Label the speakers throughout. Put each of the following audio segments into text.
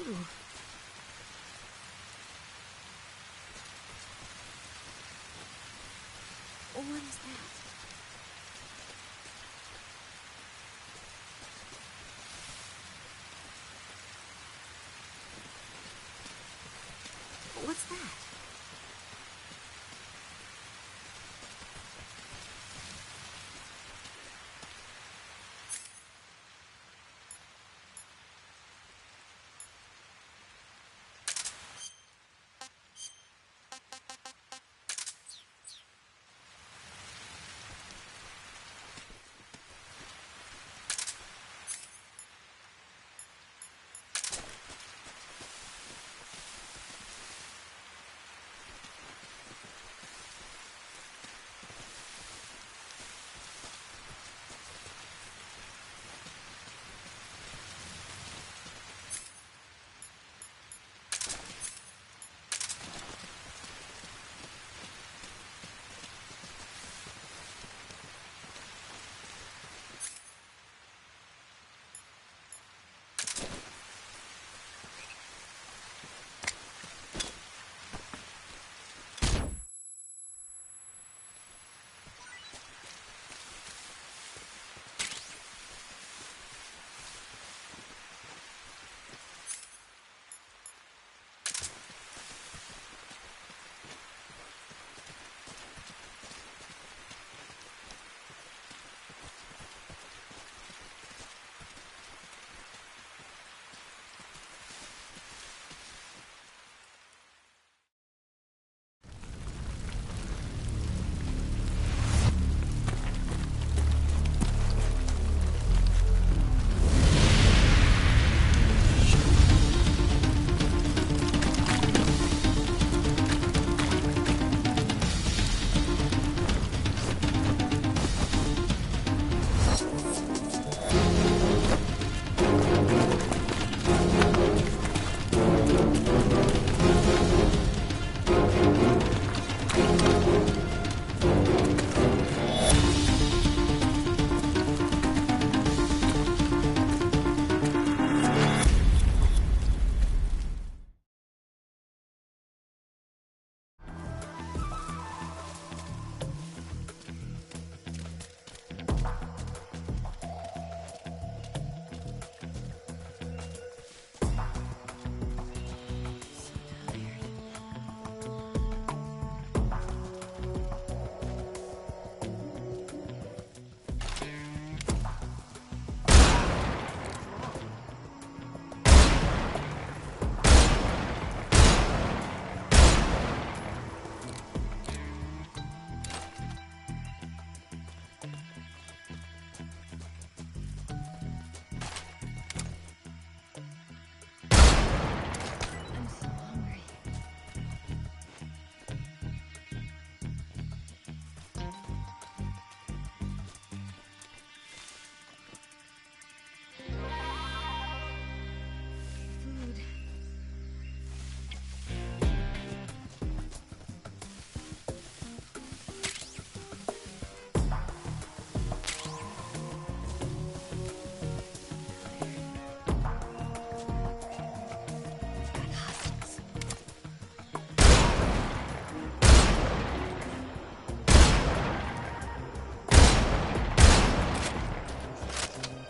Speaker 1: too. What is that? What's that?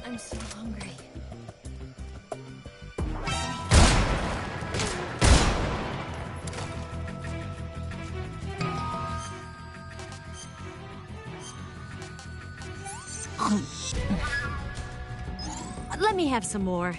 Speaker 2: I'm so hungry.
Speaker 1: Let me have some more.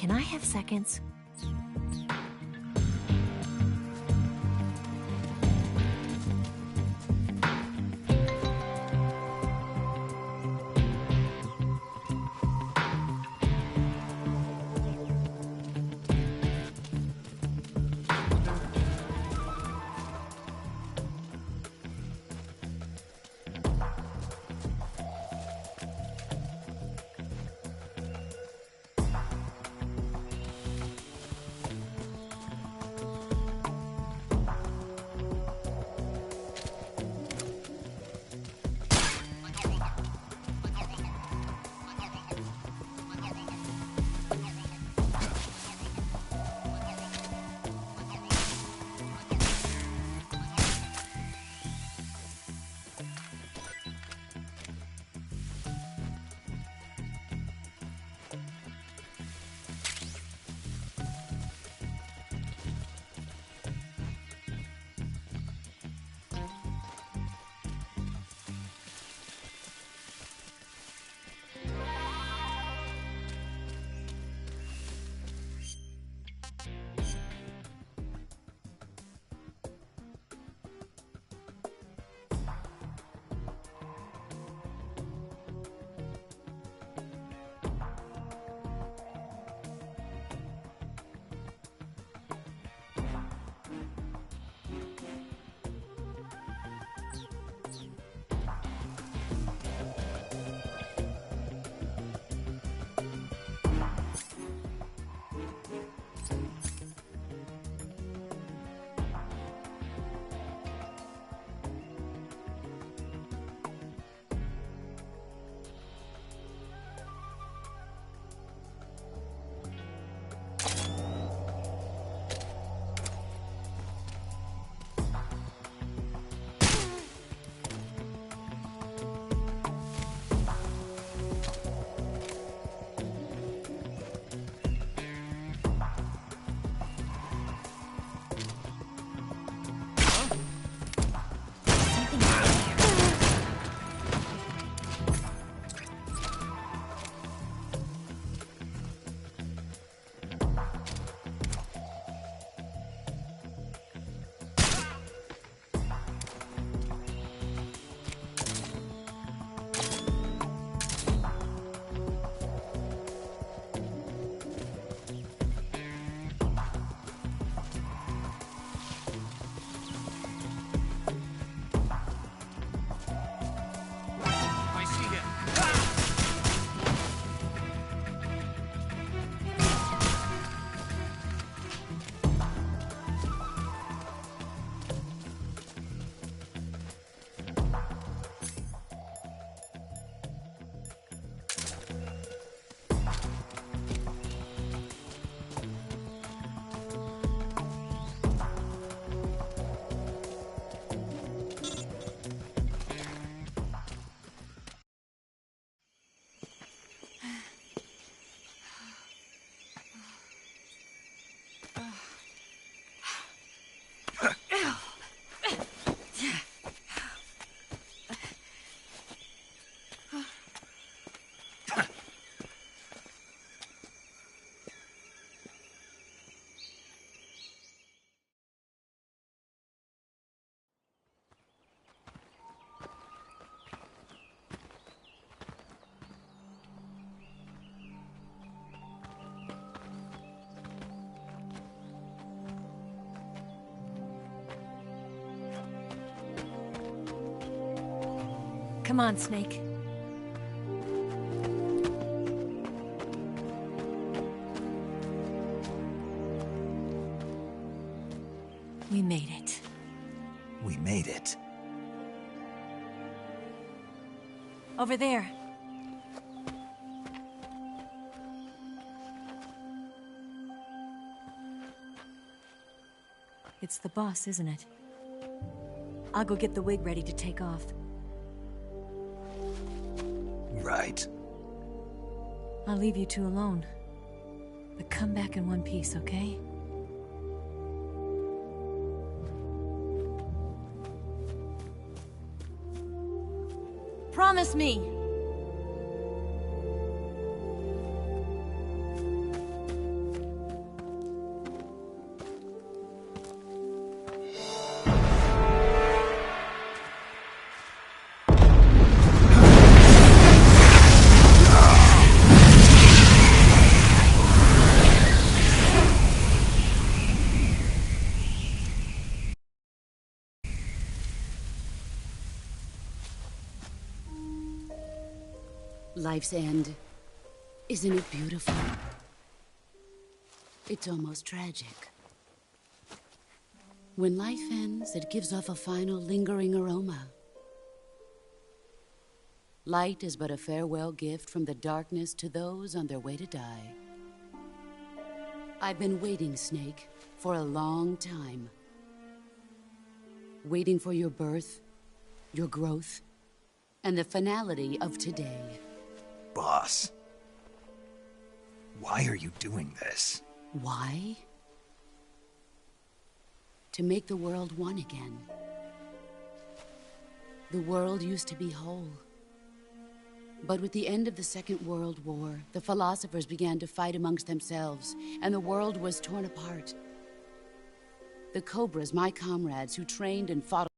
Speaker 1: Can I have seconds? Come on, Snake. We made it.
Speaker 3: We made it.
Speaker 1: Over there. It's the boss, isn't it? I'll go get the wig ready to take off.
Speaker 3: Right.
Speaker 1: I'll leave you two alone. But come back in one piece, okay? Promise me!
Speaker 4: Life's end. Isn't it beautiful? It's almost tragic. When life ends, it gives off a final lingering aroma. Light is but a farewell gift from the darkness to those on their way to die. I've been waiting, Snake, for a long time. Waiting for your birth, your growth, and the finality of today.
Speaker 3: Boss. Why are you doing this?
Speaker 4: Why? To make the world one again. The world used to be whole. But with the end of the Second World War, the philosophers began to fight amongst themselves, and the world was torn apart. The Cobras, my comrades, who trained and fought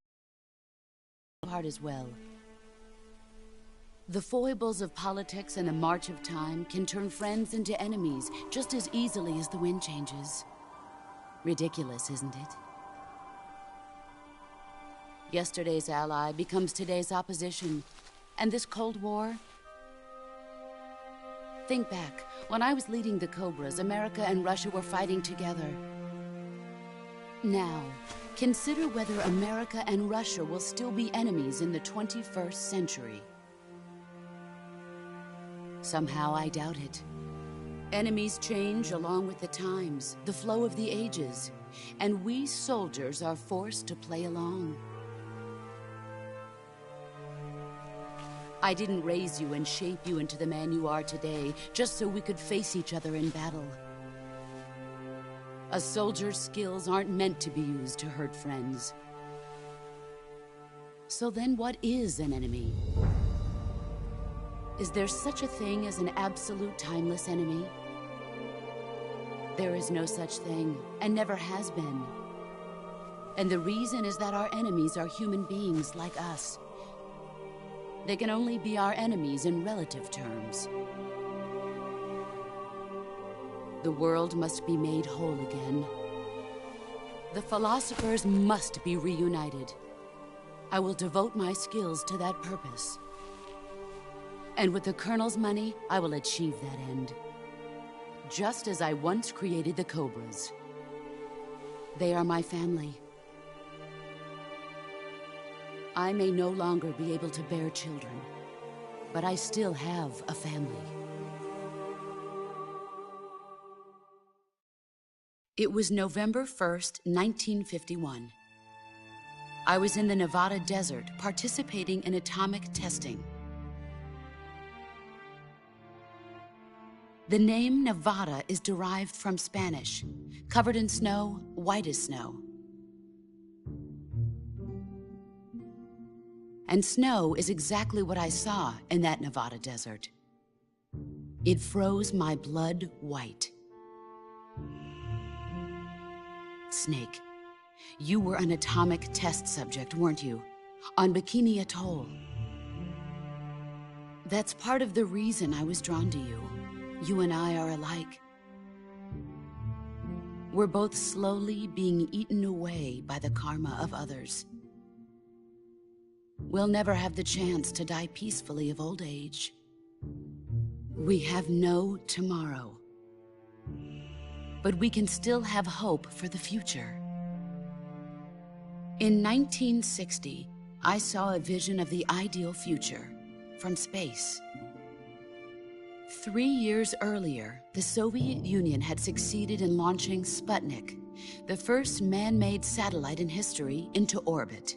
Speaker 4: apart as well. The foibles of politics and the march of time can turn friends into enemies just as easily as the wind changes. Ridiculous, isn't it? Yesterday's ally becomes today's opposition. And this Cold War? Think back. When I was leading the Cobras, America and Russia were fighting together. Now, consider whether America and Russia will still be enemies in the 21st century. Somehow I doubt it. Enemies change along with the times, the flow of the ages, and we soldiers are forced to play along. I didn't raise you and shape you into the man you are today just so we could face each other in battle. A soldier's skills aren't meant to be used to hurt friends. So then what is an enemy? Is there such a thing as an absolute timeless enemy? There is no such thing, and never has been. And the reason is that our enemies are human beings like us. They can only be our enemies in relative terms. The world must be made whole again. The philosophers must be reunited. I will devote my skills to that purpose. And with the Colonel's money, I will achieve that end. Just as I once created the Cobras. They are my family. I may no longer be able to bear children, but I still have a family. It was November 1st, 1951. I was in the Nevada desert participating in atomic testing. The name Nevada is derived from Spanish, covered in snow, white as snow. And snow is exactly what I saw in that Nevada desert. It froze my blood white. Snake, you were an atomic test subject, weren't you? On Bikini Atoll. That's part of the reason I was drawn to you. You and I are alike. We're both slowly being eaten away by the karma of others. we'll never have the chance to die peacefully of old age. We have no tomorrow. But we can still have hope for the future. In 1960, I saw a vision of the ideal future from space. 3 years earlier, the Soviet Union had succeeded in launching Sputnik, the first man-made satellite in history, into orbit.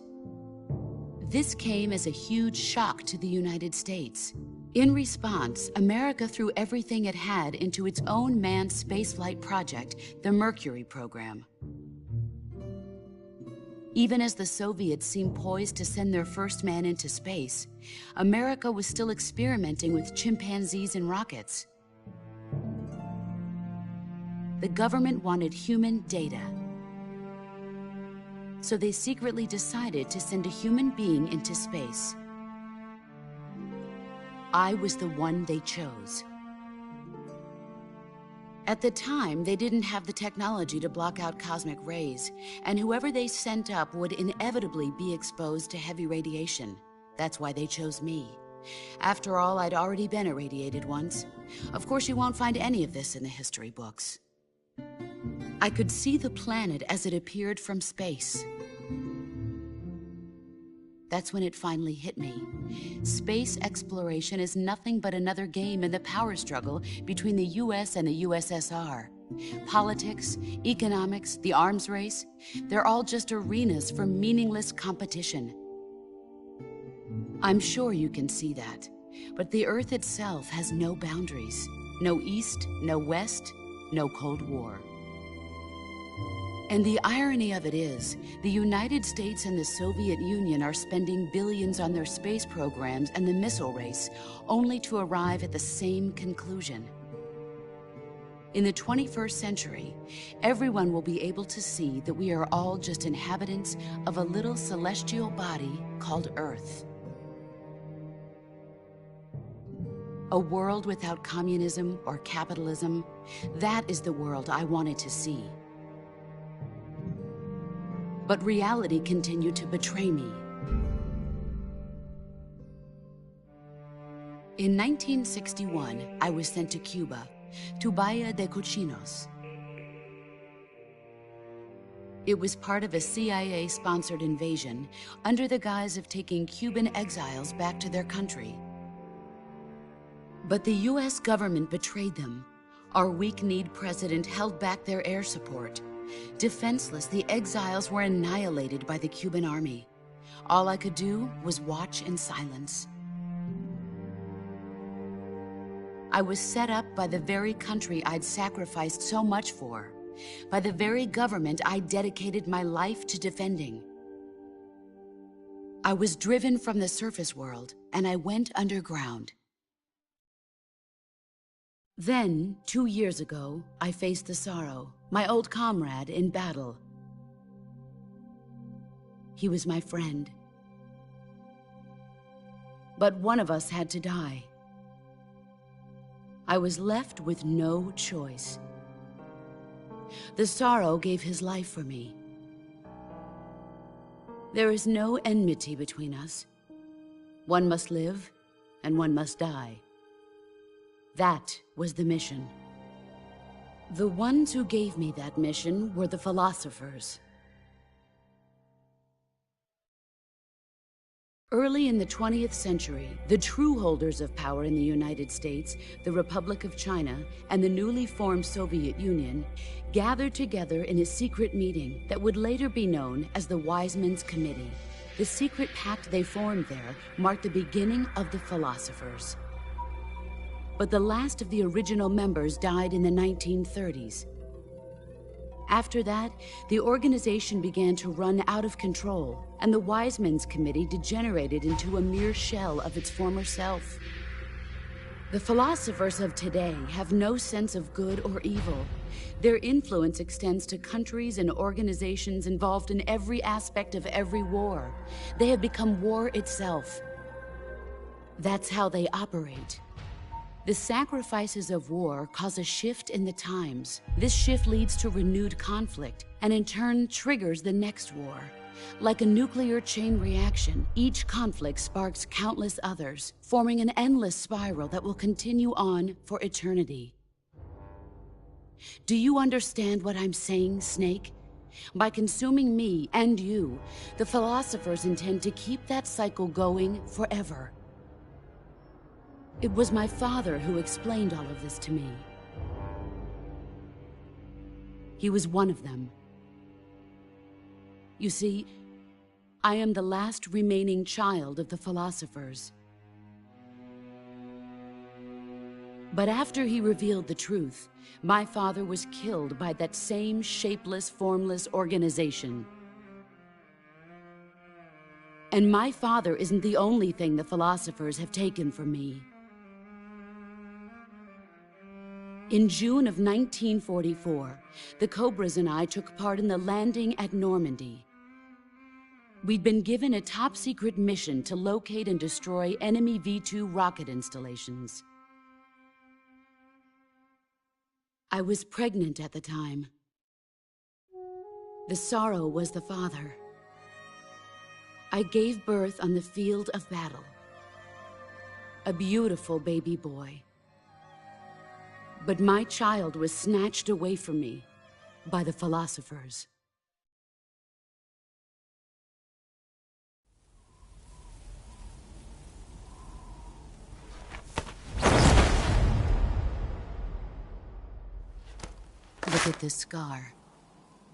Speaker 4: This came as a huge shock to the United States. In response, America threw everything it had into its own manned spaceflight project, the Mercury program. Even as the Soviets seemed poised to send their first man into space, America was still experimenting with chimpanzees and rockets. The government wanted human data. So they secretly decided to send a human being into space. I was the one they chose. At the time, they didn't have the technology to block out cosmic rays, and whoever they sent up would inevitably be exposed to heavy radiation. That's why they chose me. After all, I'd already been irradiated once. Of course, you won't find any of this in the history books. I could see the planet as it appeared from space. That's when it finally hit me. Space exploration is nothing but another game in the power struggle between the US and the USSR. Politics, economics, the arms race, they're all just arenas for meaningless competition. I'm sure you can see that, but the Earth itself has no boundaries. No East, no West, no Cold War. And the irony of it is, the United States and the Soviet Union are spending billions on their space programs and the missile race, only to arrive at the same conclusion. In the 21st century, everyone will be able to see that we are all just inhabitants of a little celestial body called Earth. A world without communism or capitalism, that is the world I wanted to see. But reality continued to betray me. In 1961, I was sent to Cuba, to Bahia de Cochinos. It was part of a CIA-sponsored invasion under the guise of taking Cuban exiles back to their country. But the US government betrayed them. Our weak-kneed president held back their air support. Defenseless, the exiles were annihilated by the Cuban army. All I could do was watch in silence. I was set up by the very country I'd sacrificed so much for, by the very government I dedicated my life to defending. I was driven from the surface world, and I went underground. Then, 2 years ago, I faced the Sorrow, my old comrade in battle. He was my friend. But one of us had to die. I was left with no choice. The Sorrow gave his life for me. There is no enmity between us. One must live, and one must die. That was the mission. The ones who gave me that mission were the philosophers. Early in the 20th century, the true holders of power in the United States, the Republic of China, and the newly formed Soviet Union gathered together in a secret meeting that would later be known as the Wise Men's Committee. The secret pact they formed there marked the beginning of the philosophers. But the last of the original members died in the 1930s. After that, the organization began to run out of control, and the Wise Men's Committee degenerated into a mere shell of its former self. The philosophers of today have no sense of good or evil. Their influence extends to countries and organizations involved in every aspect of every war. They have become war itself. That's how they operate. The sacrifices of war cause a shift in the times. This shift leads to renewed conflict, and in turn triggers the next war. Like a nuclear chain reaction, each conflict sparks countless others, forming an endless spiral that will continue on for eternity. Do you understand what I'm saying, Snake? By consuming me and you, the philosophers intend to keep that cycle going forever. It was my father who explained all of this to me. He was one of them. You see, I am the last remaining child of the philosophers. But after he revealed the truth, my father was killed by that same shapeless, formless organization. And my father isn't the only thing the philosophers have taken from me. In June of 1944, the Cobras and I took part in the landing at Normandy. We'd been given a top-secret mission to locate and destroy enemy V-2 rocket installations. I was pregnant at the time. The sorrow was the father. I gave birth on the field of battle. A beautiful baby boy. But my child was snatched away from me by the philosophers. Look at this scar.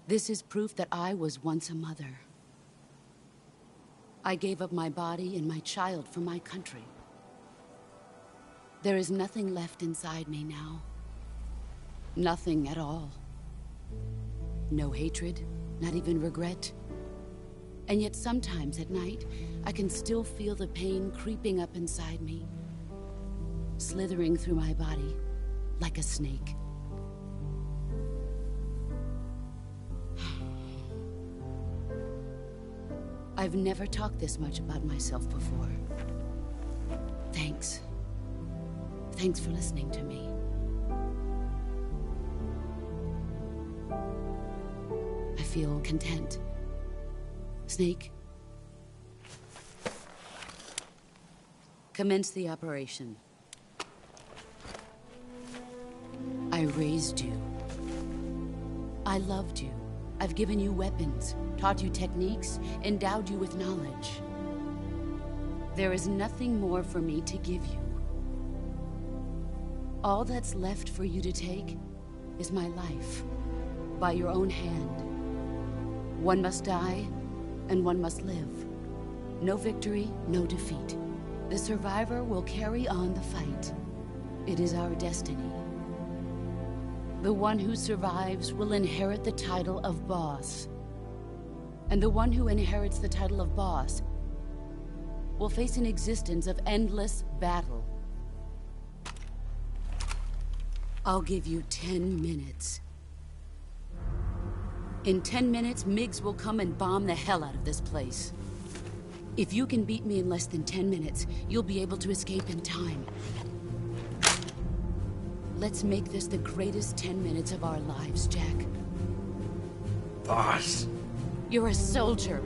Speaker 4: This is proof that I was once a mother. I gave up my body and my child for my country. There is nothing left inside me now. Nothing at all. No hatred, not even regret. And yet sometimes at night, I can still feel the pain creeping up inside me, slithering through my body like a snake. I've never talked this much about myself before. Thanks. Thanks for listening to me. I feel content. Snake, commence the operation. I raised you. I loved you. I've given you weapons, taught you techniques, endowed you with knowledge. There is nothing more for me to give you. All that's left for you to take is my life, by your own hand. One must die, and one must live. No victory, no defeat. The survivor will carry on the fight. It is our destiny. The one who survives will inherit the title of boss. And the one who inherits the title of boss will face an existence of endless battle. I'll give you 10 minutes. In 10 minutes, MiGs will come and bomb the hell out of this place. If you can beat me in less than 10 minutes, you'll be able to escape in time. Let's make this the greatest 10 minutes of our lives, Jack.
Speaker 3: Boss.
Speaker 4: You're a soldier.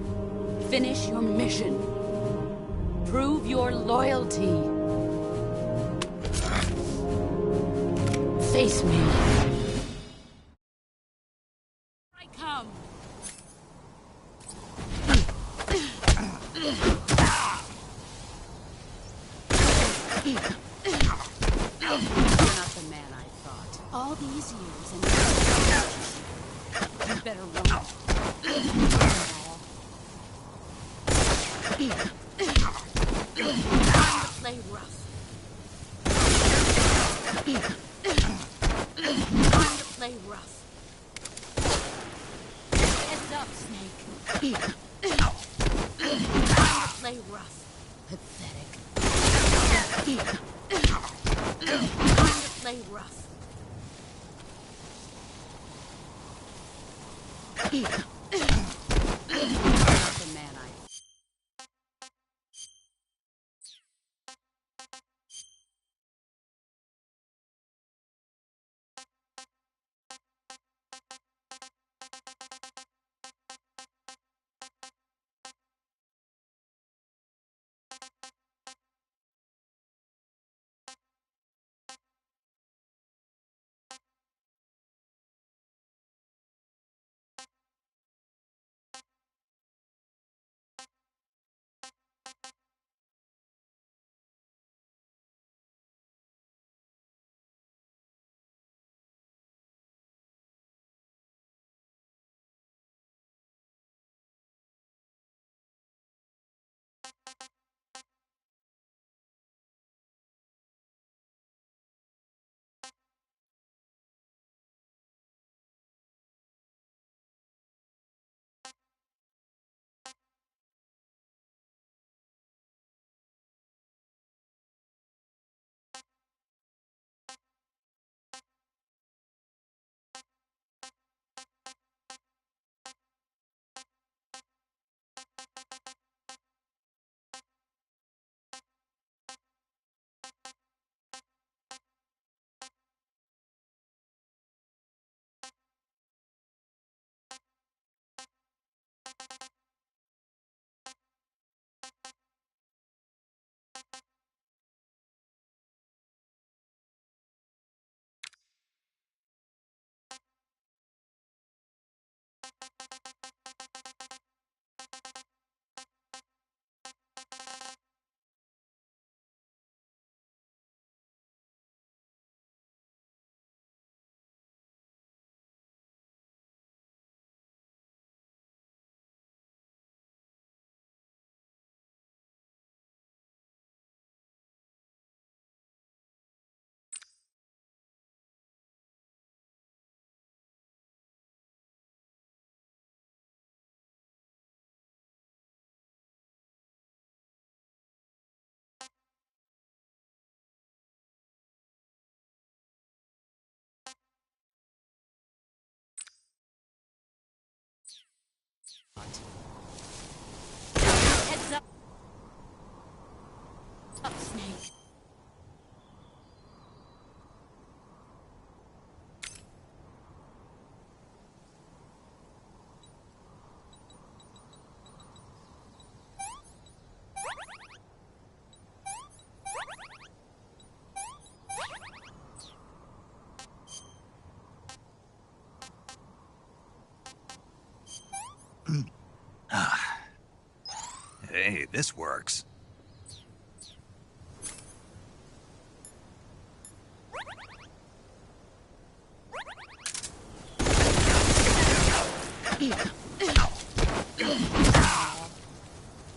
Speaker 4: Finish your mission. Prove your loyalty. Face me. I come. You're not the man I thought. All these years and you better run. Time to play rough. Time to play rough. Heads up, Snake. Time to play rough. Pathetic. Time to play rough. Not the man I Heads up. Up, Snake.
Speaker 3: Hey, this works.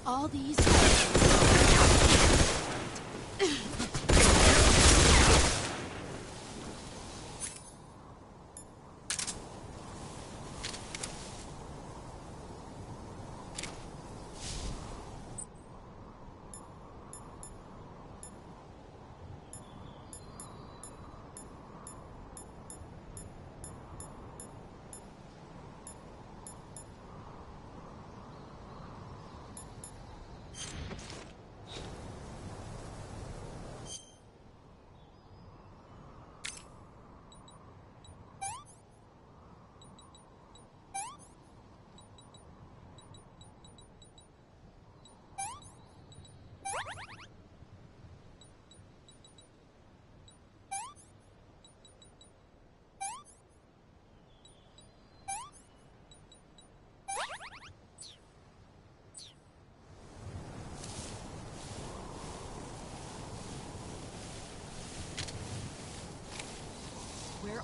Speaker 4: All these... Where are you?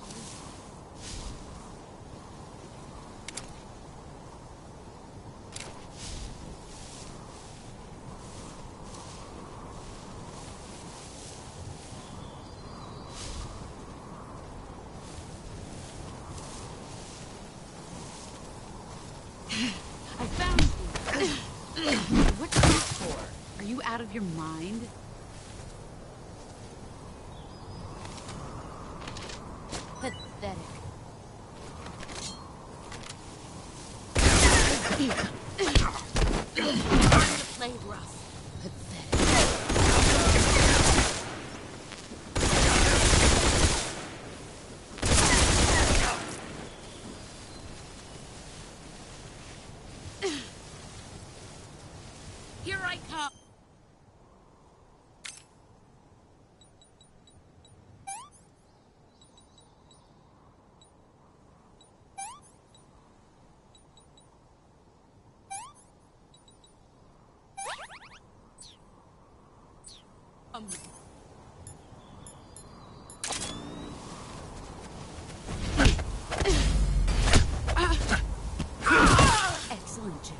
Speaker 4: I found you. What's this for? Are you out of your mind? Pathetic. Time to play rough. Pathetic. Here I come. Excellent, Jack.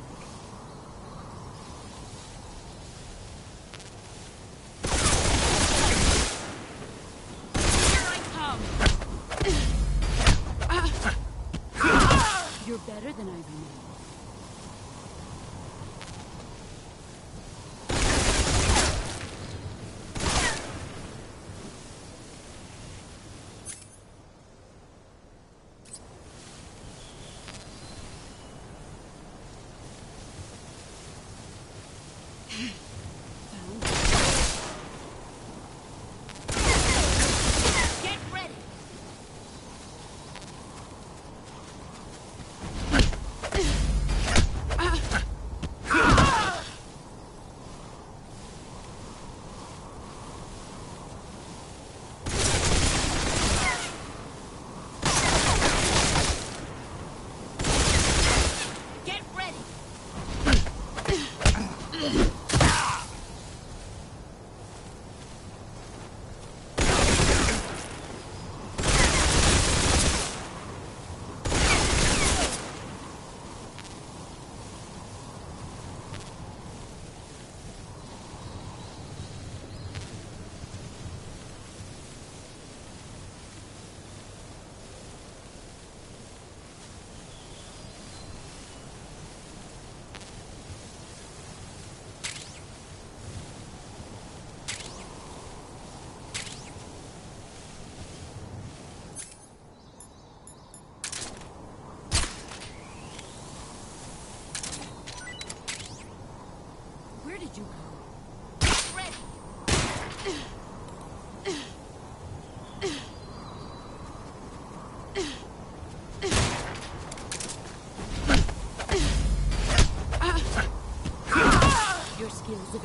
Speaker 4: Here I come. You're better than I remember. Get ready.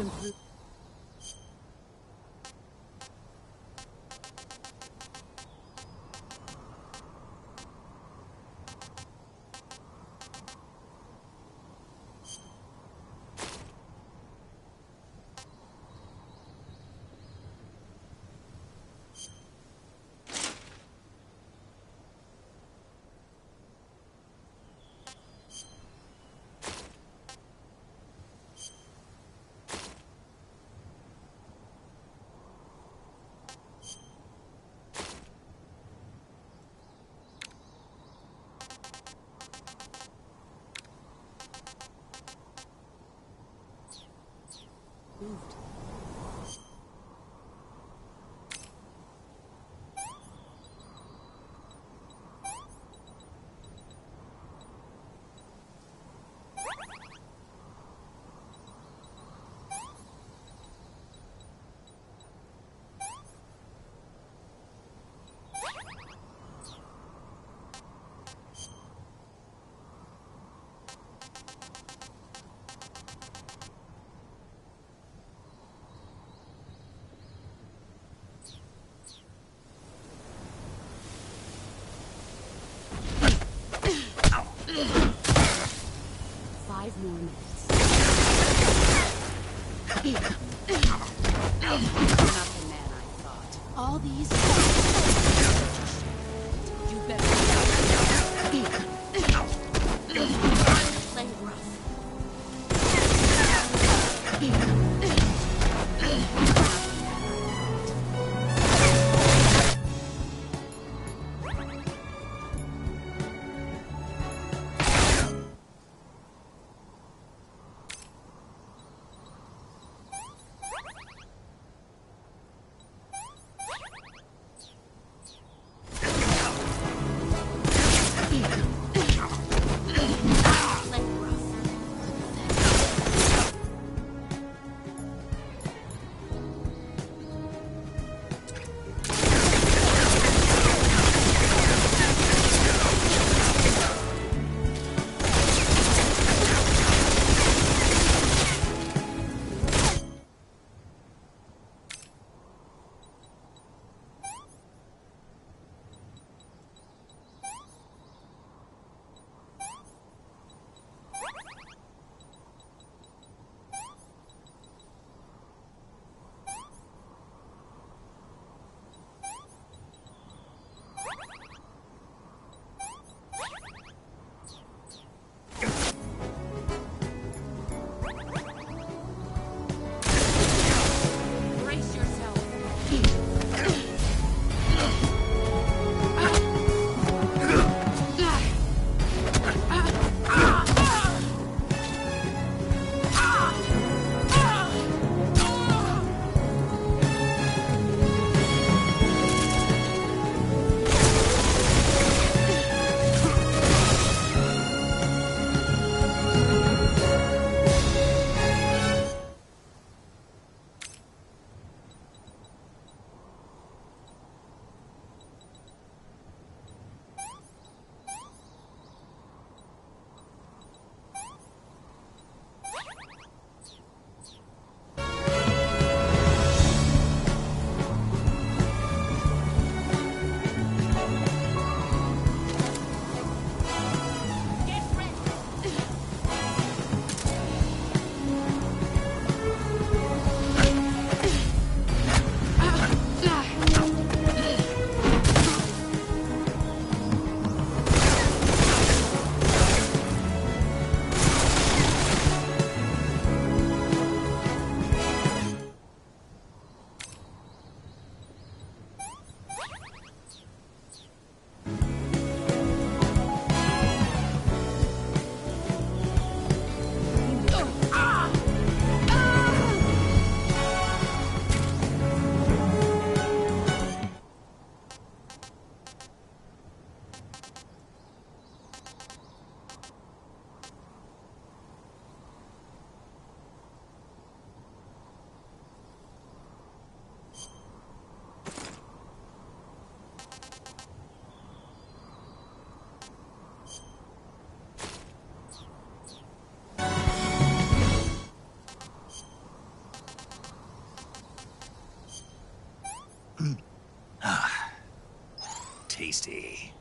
Speaker 4: improved. Moved. 5 more minutes. You're not the man I thought. All these... You better... Play rough.
Speaker 3: tasty.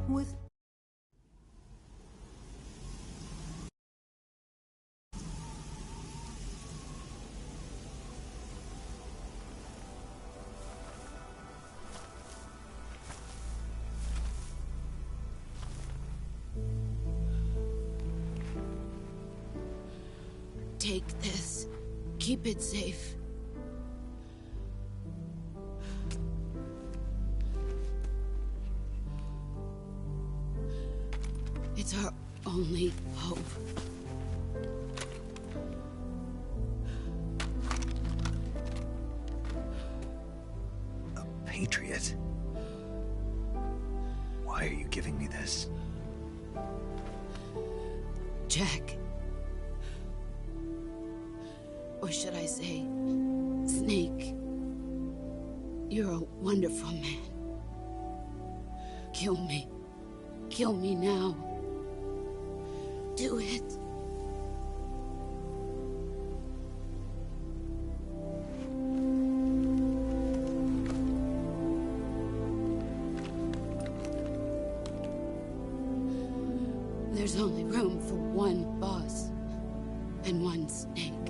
Speaker 1: With
Speaker 4: Take this. Keep it safe. It's our only hope.
Speaker 3: A patriot? Why are you giving me this?
Speaker 4: Jack. Or should I say, Snake. You're a wonderful man. Kill me. Kill me now. Do it. There's only room for one boss and one snake.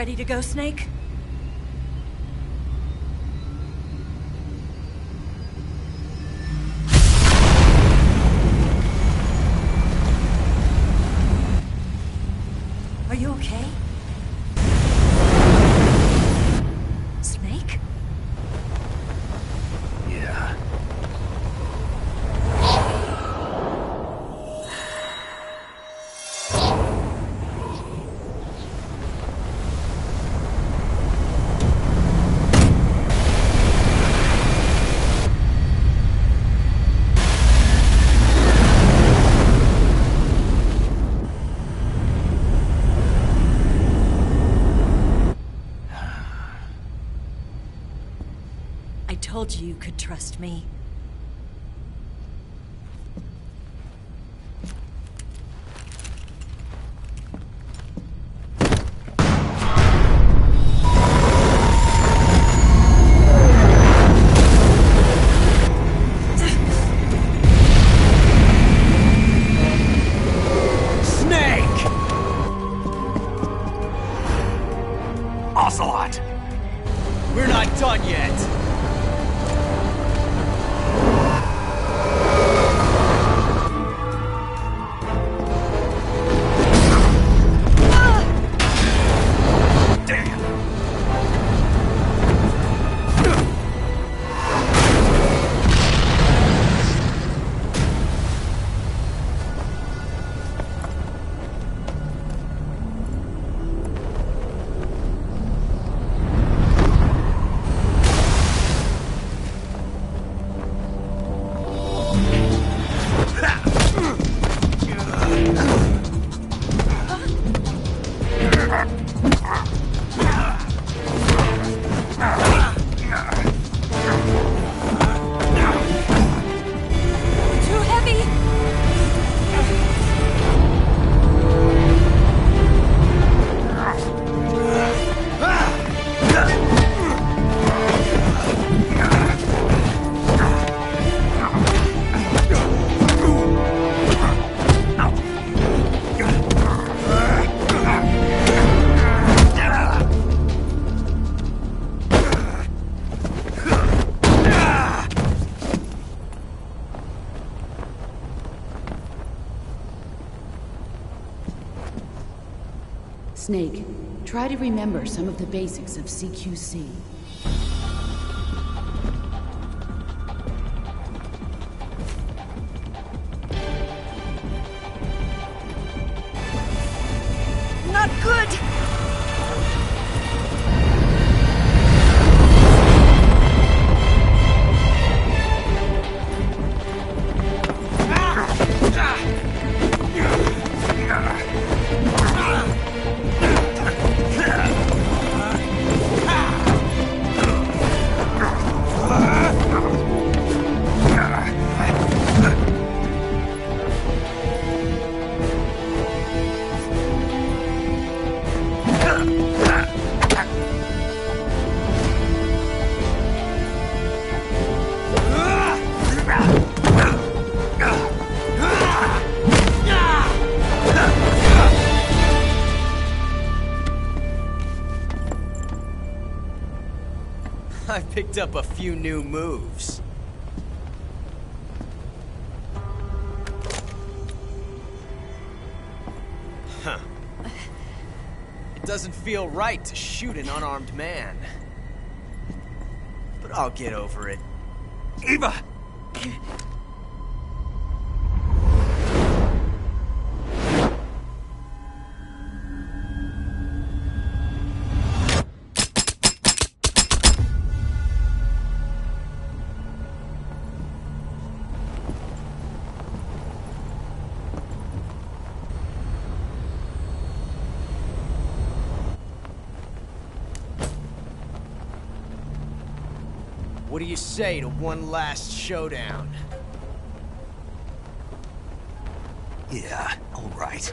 Speaker 1: ready to go, Snake? Are you okay? Snake?
Speaker 3: Yeah.
Speaker 1: I told you you could trust me.
Speaker 4: Snake, try to remember some of the basics of CQC.
Speaker 2: Not good!
Speaker 5: I picked up a few new moves. Huh. It doesn't feel right to shoot an unarmed man. But I'll get over it.
Speaker 3: Eva!
Speaker 5: What do you say to one last showdown?
Speaker 3: Yeah, all right.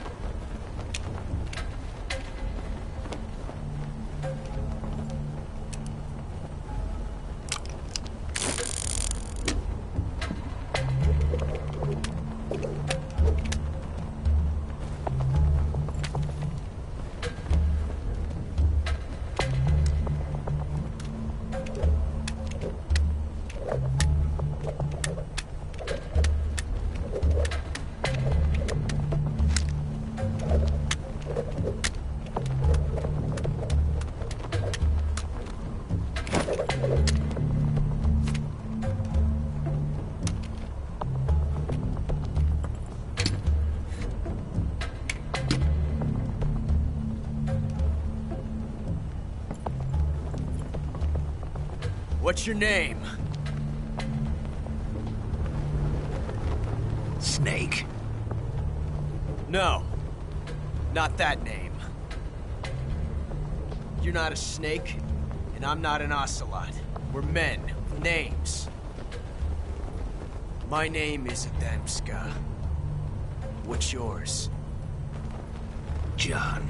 Speaker 5: What's your name?
Speaker 3: Snake.
Speaker 5: No. Not that name. You're not a snake, and I'm not an ocelot. We're men with names. My name is Adamska. What's yours?
Speaker 3: John.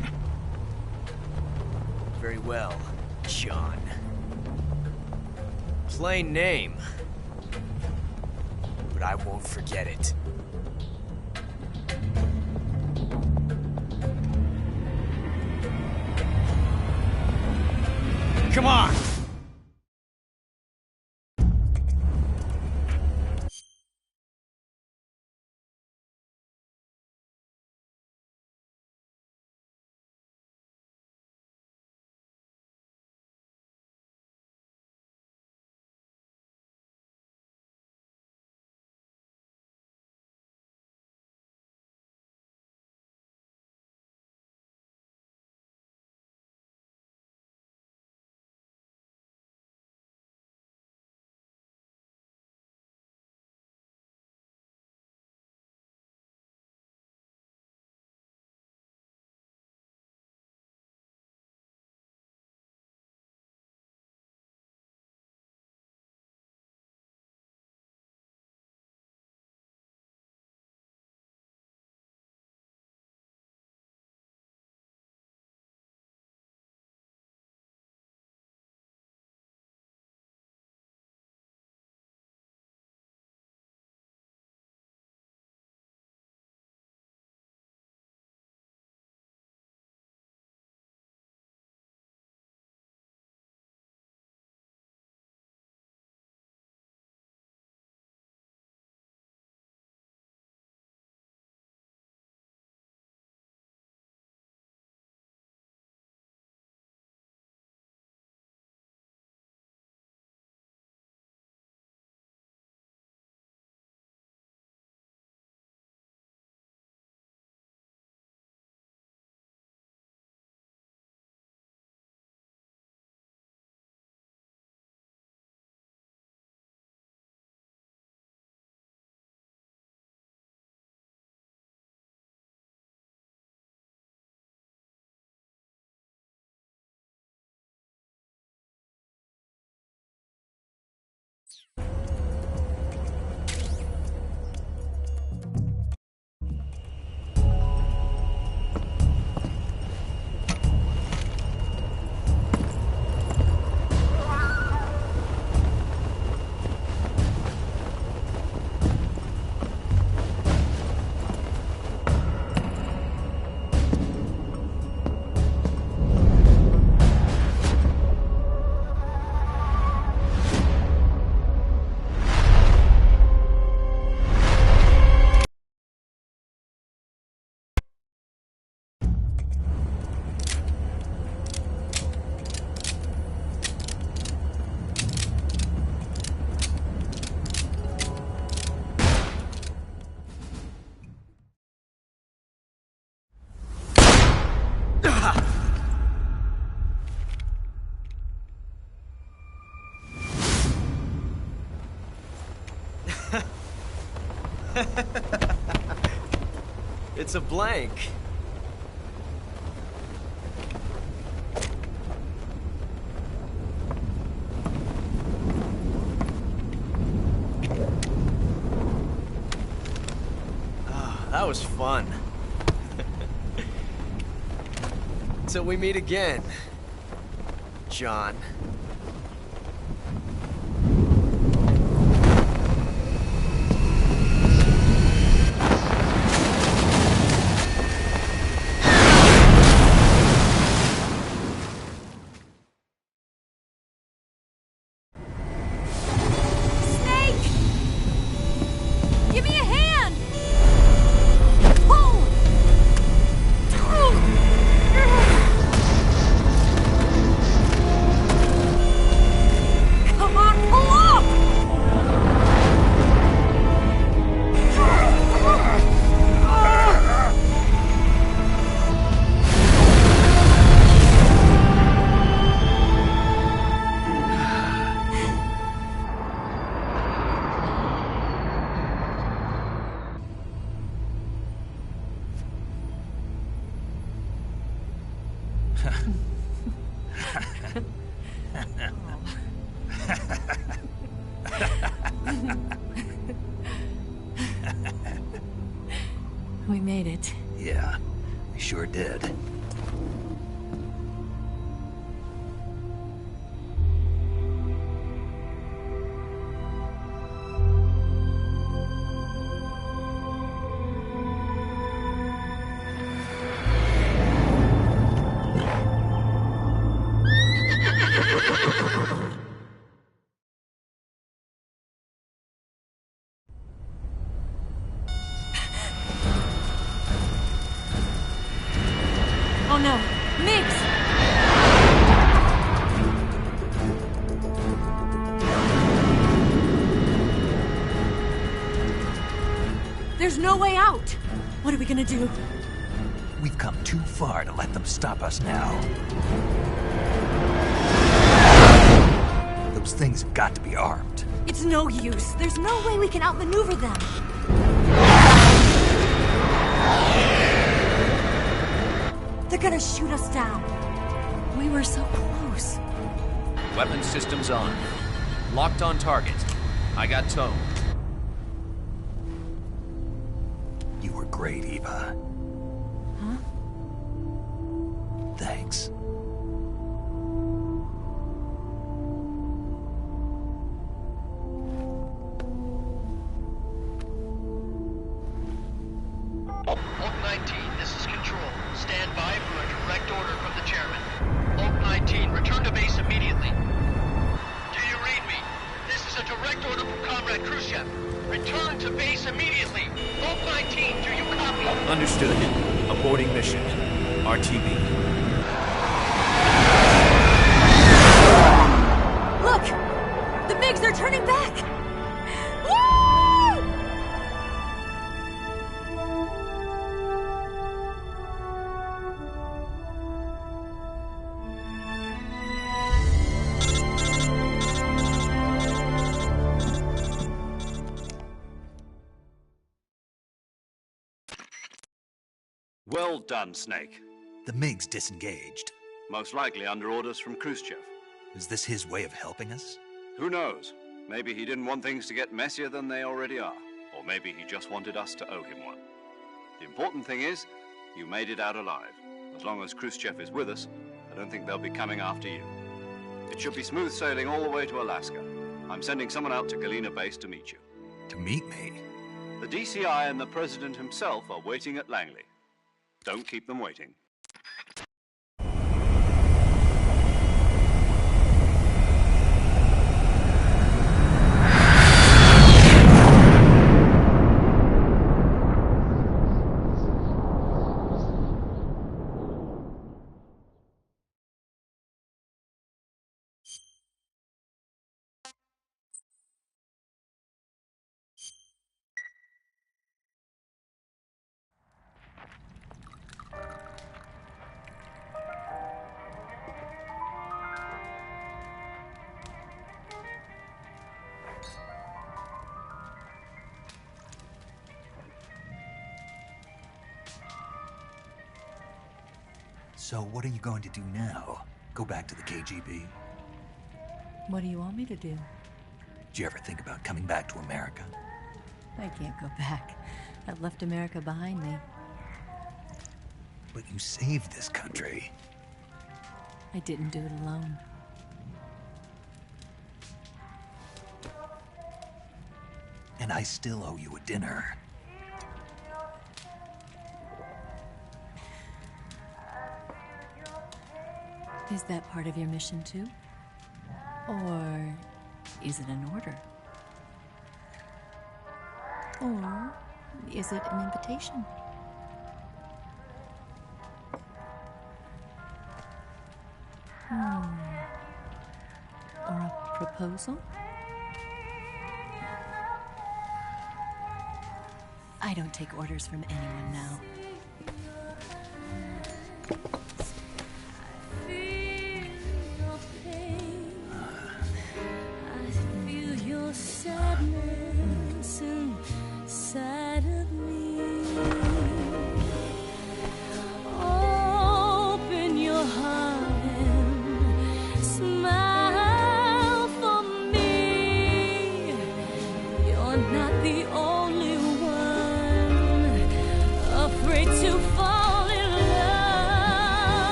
Speaker 5: Very well, John. Plain name. But I won't forget it. Come on! It's a blank. That was fun. Till we meet again, John.
Speaker 1: We made it.
Speaker 3: Yeah, we sure did.
Speaker 1: Oh no! Mix! There's no way out! What are we gonna do?
Speaker 3: We've come too far to let them stop us now. Those things have got to be armed.
Speaker 1: It's no use. There's no way we can outmaneuver them. They're gonna shoot us down. We were so close.
Speaker 6: Weapon systems on. Locked on target. I got towed.
Speaker 3: You were great, Eva.
Speaker 1: Huh?
Speaker 3: Thanks.
Speaker 7: Oak 19, this is Control. Stand by for a direct order from the chairman. Oak 19, return to base immediately. Do you read me? This is a direct order from Comrade Khrushchev. Return to base immediately. Oak 19, do you copy?
Speaker 6: Understood. Aborting mission. RTB.
Speaker 1: Look! The MiGs are turning back! Woo!
Speaker 8: Well done, Snake.
Speaker 3: The MiGs disengaged.
Speaker 8: Most likely under orders from Khrushchev.
Speaker 3: Is this his way of helping us?
Speaker 8: Who knows? Maybe he didn't want things to get messier than they already are. Or maybe he just wanted us to owe him one. The important thing is, you made it out alive. As long as Khrushchev is with us, I don't think they'll be coming after you. It should be smooth sailing all the way to Alaska. I'm sending someone out to Galena Base to meet you.
Speaker 3: To meet me?
Speaker 8: The DCI and the President himself are waiting at Langley. Don't keep them waiting.
Speaker 3: So what are you going to do now? Go back to the KGB?
Speaker 1: What do you want me to do?
Speaker 3: Did you ever think about coming back to America?
Speaker 1: I can't go back. I've left America behind me.
Speaker 3: But you saved this country.
Speaker 1: I didn't do it alone.
Speaker 3: And I still owe you a dinner.
Speaker 1: Is that part of your mission too? Or is it an order? Or is it an invitation? Or a proposal? I don't take orders from anyone now.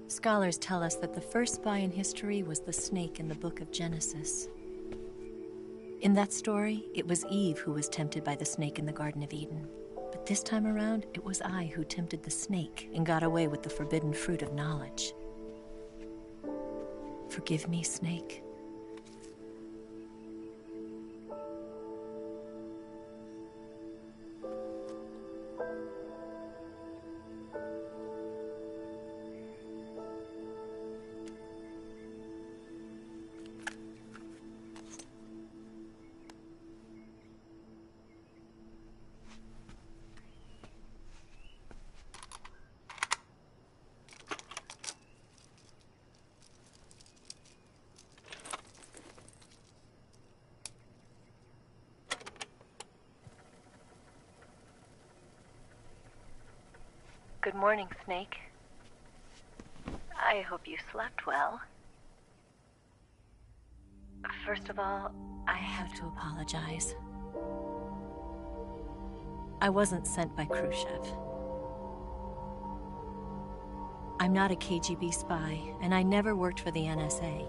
Speaker 1: Scholars tell us that the first spy in history was the snake in the book of Genesis. In that story, it was Eve who was tempted by the snake in the Garden of Eden. But this time around, it was I who tempted the snake and got away with the forbidden fruit of knowledge. Forgive me, snake. Good morning, Snake. I hope you slept well. First of all, I have to apologize. I wasn't sent by Khrushchev. I'm not a KGB spy, and I never worked for the NSA.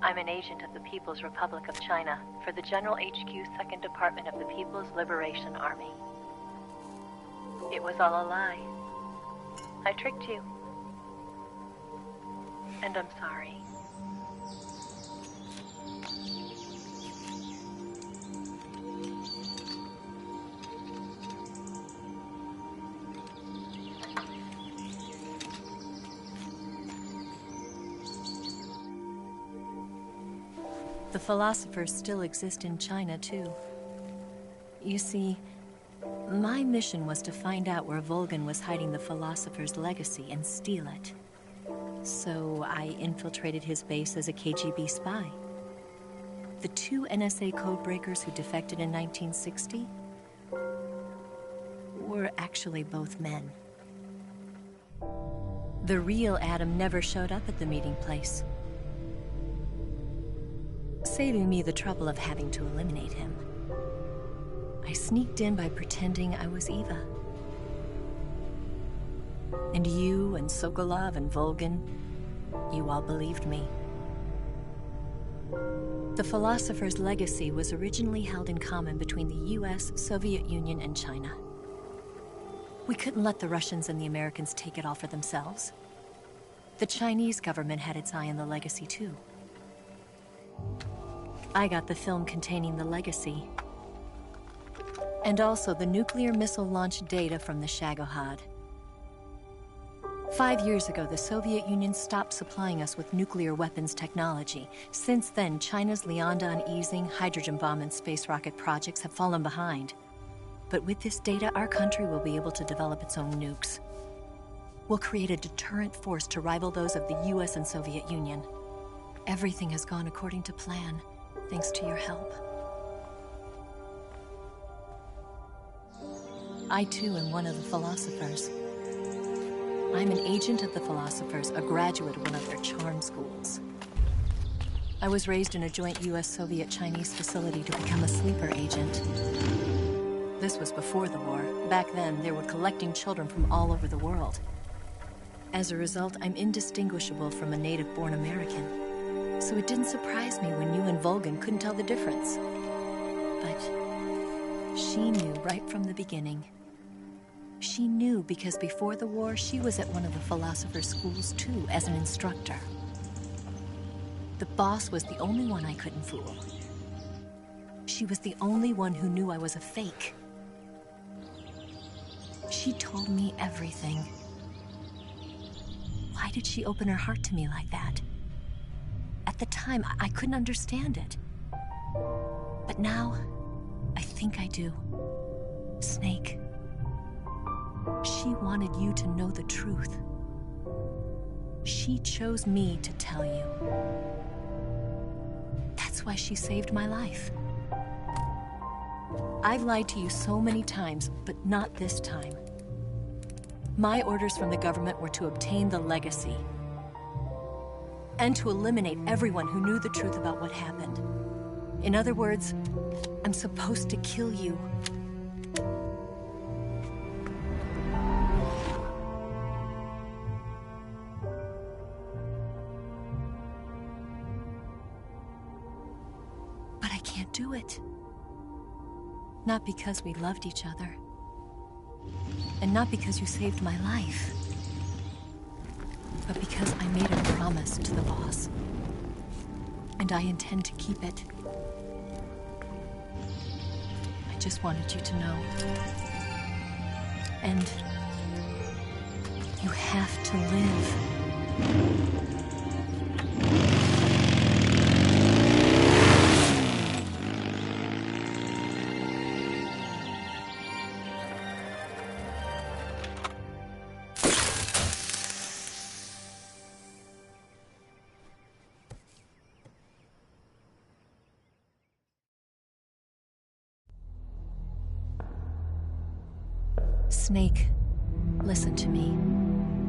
Speaker 1: I'm an agent of the People's Republic of China for the General HQ 2nd Department of the People's Liberation Army. It was all a lie. I tricked you. And I'm sorry. The philosophers still exist in China, too. You see, my mission was to find out where Volgan was hiding the philosopher's legacy and steal it. So I infiltrated his base as a KGB spy. The 2 NSA codebreakers who defected in 1960 were actually both men. The real Adam never showed up at the meeting place, saving me the trouble of having to eliminate him. I sneaked in by pretending I was Eva. And you and Sokolov and Volgin, you all believed me. The philosopher's legacy was originally held in common between the US, Soviet Union, and China. We couldn't let the Russians and the Americans take it all for themselves. The Chinese government had its eye on the legacy too. I got the film containing the legacy, and also the nuclear missile launch data from the Shagohod. 5 years ago, the Soviet Union stopped supplying us with nuclear weapons technology. Since then, China's Liaodong easing, hydrogen bomb, and space rocket projects have fallen behind. But with this data, our country will be able to develop its own nukes. We'll create a deterrent force to rival those of the US and Soviet Union. Everything has gone according to plan, thanks to your help. I too am one of the philosophers. I'm an agent of the philosophers, a graduate of one of their charm schools. I was raised in a joint US-Soviet-Chinese facility to become a sleeper agent. This was before the war. Back then, they were collecting children from all over the world. As a result, I'm indistinguishable from a native-born American. So it didn't surprise me when you and Volgin couldn't tell the difference. But she knew right from the beginning. She knew because before the war, she was at one of the philosopher's schools too, as an instructor. The boss was the only one I couldn't fool. She was the only one who knew I was a fake. She told me everything. Why did she open her heart to me like that? At the time, I couldn't understand it. But now, I think I do. Snake. She wanted you to know the truth. She chose me to tell you. That's why she saved my life. I've lied to you so many times, but not this time. My orders from the government were to obtain the legacy and to eliminate everyone who knew the truth about what happened. In other words, I'm supposed to kill you. But I can't do it. Not because we loved each other. And not because you saved my life. But because I made a promise to the boss. And I intend to keep it. I just wanted you to know. And you have to live. Snake, listen to me.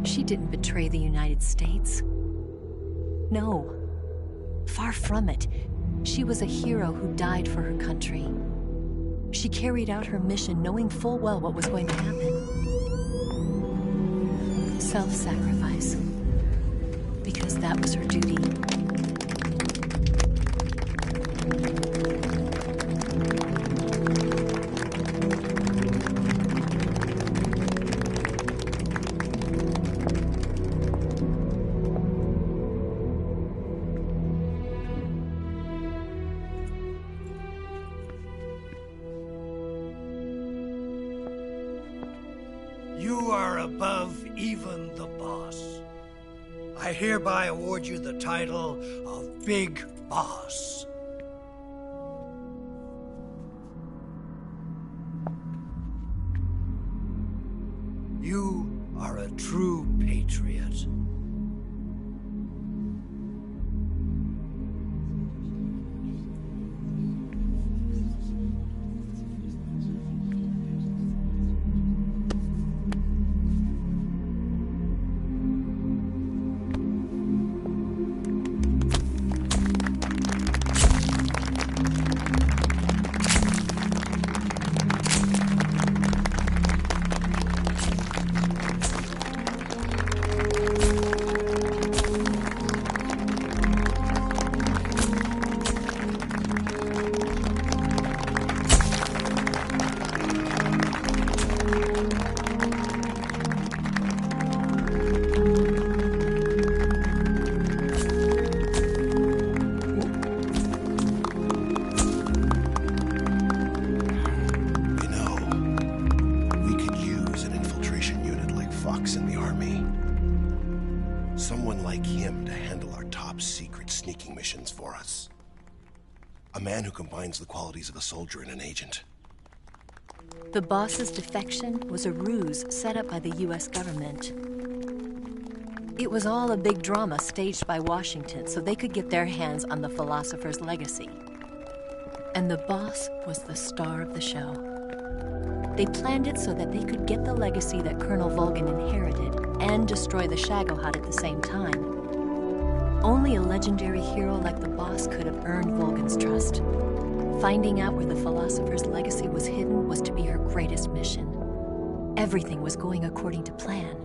Speaker 1: She didn't betray the United States. No. Far from it. She was a hero who died for her country. She carried out her mission knowing full well what was going to happen. Self-sacrifice. Because that was her duty.
Speaker 9: You are above even the boss. I hereby award you the title of Big Boss. You are a true patriot.
Speaker 10: for us. A man who combines the qualities of a soldier and an agent.
Speaker 1: The boss's defection was a ruse set up by the US government. It was all a big drama staged by Washington so they could get their hands on the philosopher's legacy. And the boss was the star of the show. They planned it so that they could get the legacy that Colonel Volgin inherited and destroy the Shagohod at the same time. Only a legendary hero like the boss could have earned Volgin's trust. Finding out where the philosopher's legacy was hidden was to be her greatest mission. Everything was going according to plan.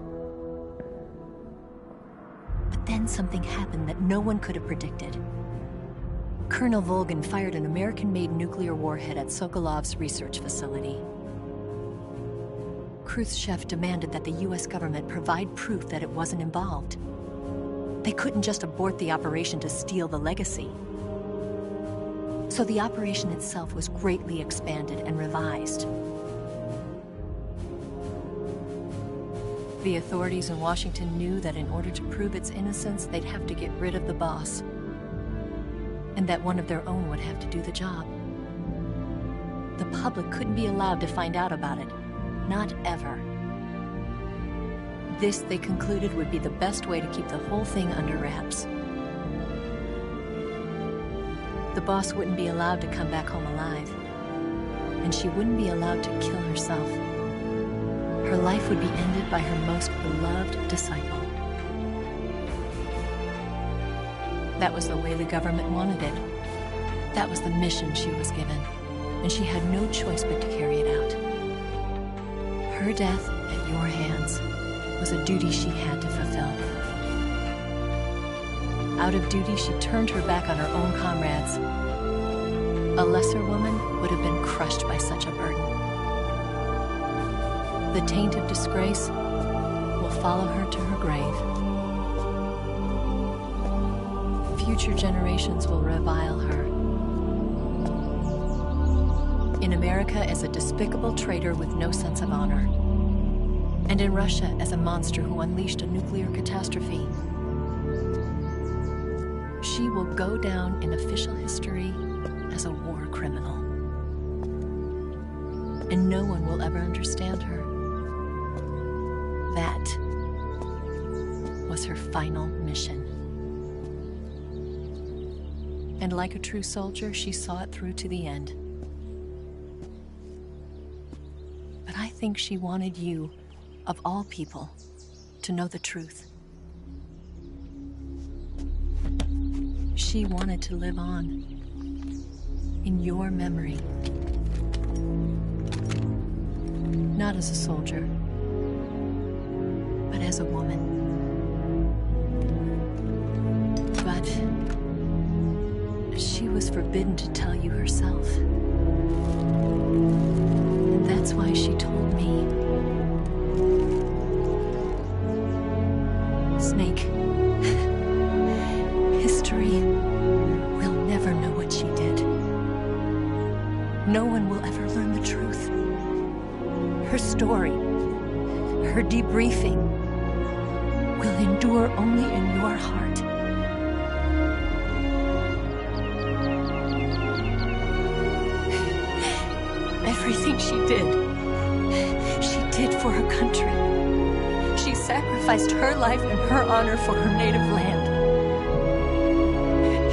Speaker 1: But then something happened that no one could have predicted. Colonel Volgin fired an American-made nuclear warhead at Sokolov's research facility. Khrushchev demanded that the US government provide proof that it wasn't involved. They couldn't just abort the operation to steal the legacy. So the operation itself was greatly expanded and revised. The authorities in Washington knew that in order to prove its innocence, they'd have to get rid of the boss, and that one of their own would have to do the job. The public couldn't be allowed to find out about it. Not ever. This, they concluded, would be the best way to keep the whole thing under wraps. The boss wouldn't be allowed to come back home alive, and she wouldn't be allowed to kill herself. Her life would be ended by her most beloved disciple. That was the way the government wanted it. That was the mission she was given, and she had no choice but to carry it out. Her death at your hands was a duty she had to fulfill. Out of duty, she turned her back on her own comrades. A lesser woman would have been crushed by such a burden. The taint of disgrace will follow her to her grave. Future generations will revile her. In America as a despicable traitor with no sense of honor. And in Russia as a monster who unleashed a nuclear catastrophe. She will go down in official history as a war criminal. And no one will ever understand her. That was her final mission. And like a true soldier, she saw it through to the end. But I think she wanted you, of all people, to know the truth. She wanted to live on in your memory. Not as a soldier, but as a woman. But she was forbidden to tell you herself. And that's why she told me. Snake, history will never know what she did. No one will ever learn the truth. Her story, her debriefing, will endure only in your heart. Everything she did for her country. She sacrificed her life and her honor for her native land.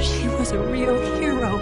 Speaker 1: She was a real hero.